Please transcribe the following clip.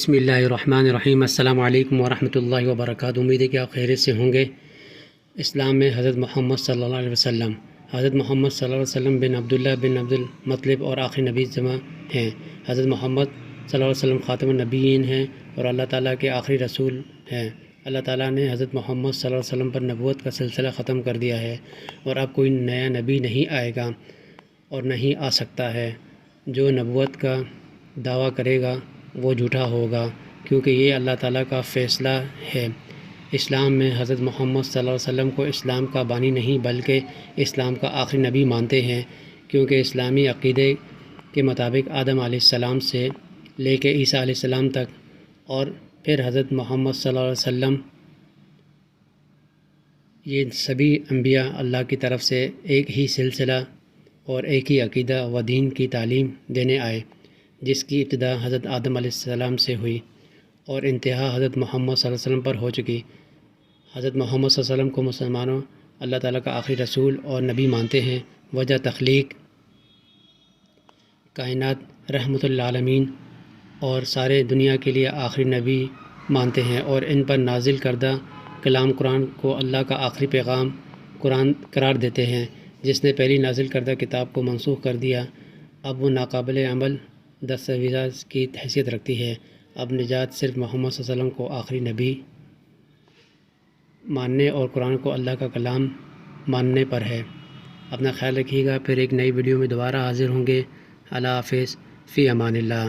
بسم اللہ الرحمن الرحیم۔ السلام علیکم ورحمۃ اللہ وبرکاتہ۔ امید ہے کہ آپ خیریت سے ہوں گے۔ اسلام میں حضرت محمد صلی اللہ علیہ وسلم، حضرت محمد صلی اللہ علیہ وسلم بن عبداللہ بن عبد المطلب اور آخری نبی زماں ہیں۔ حضرت محمد صلی اللہ علیہ وسلم خاتم النبیین ہیں اور اللہ تعالیٰ کے آخری رسول ہیں۔ اللہ تعالیٰ نے حضرت محمد صلی اللہ علیہ وسلم پر نبوت کا سلسلہ ختم کر دیا ہے اور اب کوئی نیا نبی نہیں آئے گا اور نہیں آ سکتا ہے۔ جو نبوت کا دعویٰ کرے گا وہ جھوٹا ہوگا، کیونکہ یہ اللہ تعالیٰ کا فیصلہ ہے۔ اسلام میں حضرت محمد صلی اللہ علیہ وسلم کو اسلام کا بانی نہیں بلکہ اسلام کا آخری نبی مانتے ہیں، کیونکہ اسلامی عقیدے کے مطابق آدم علیہ السلام سے لے کے عیسیٰ علیہ السلام تک اور پھر حضرت محمد صلی اللہ علیہ وسلم، یہ سبھی انبیاء اللہ کی طرف سے ایک ہی سلسلہ اور ایک ہی عقیدہ و دین کی تعلیم دینے آئے، جس کی ابتدا حضرت آدم علیہ السلام سے ہوئی اور انتہا حضرت محمد صلی اللہ علیہ وسلم پر ہو چکی۔ حضرت محمد صلی اللہ علیہ وسلم کو مسلمانوں اللہ تعالیٰ کا آخری رسول اور نبی مانتے ہیں۔ وجہ تخلیق، کائنات رحمۃ للعالمین اور سارے دنیا کے لیے آخری نبی مانتے ہیں اور ان پر نازل کردہ کلام قرآن کو اللہ کا آخری پیغام قرآن قرار دیتے ہیں، جس نے پہلی نازل کردہ کتاب کو منسوخ کر دیا۔ اب وہ ناقابل عمل دستاویز کی حیثیت رکھتی ہے۔ اب نجات صرف محمد صلی اللہ علیہ وسلم کو آخری نبی ماننے اور قرآن کو اللہ کا کلام ماننے پر ہے۔ اپنا خیال رکھیے گا، پھر ایک نئی ویڈیو میں دوبارہ حاضر ہوں گے۔ اللہ حافظ، فی امان اللہ۔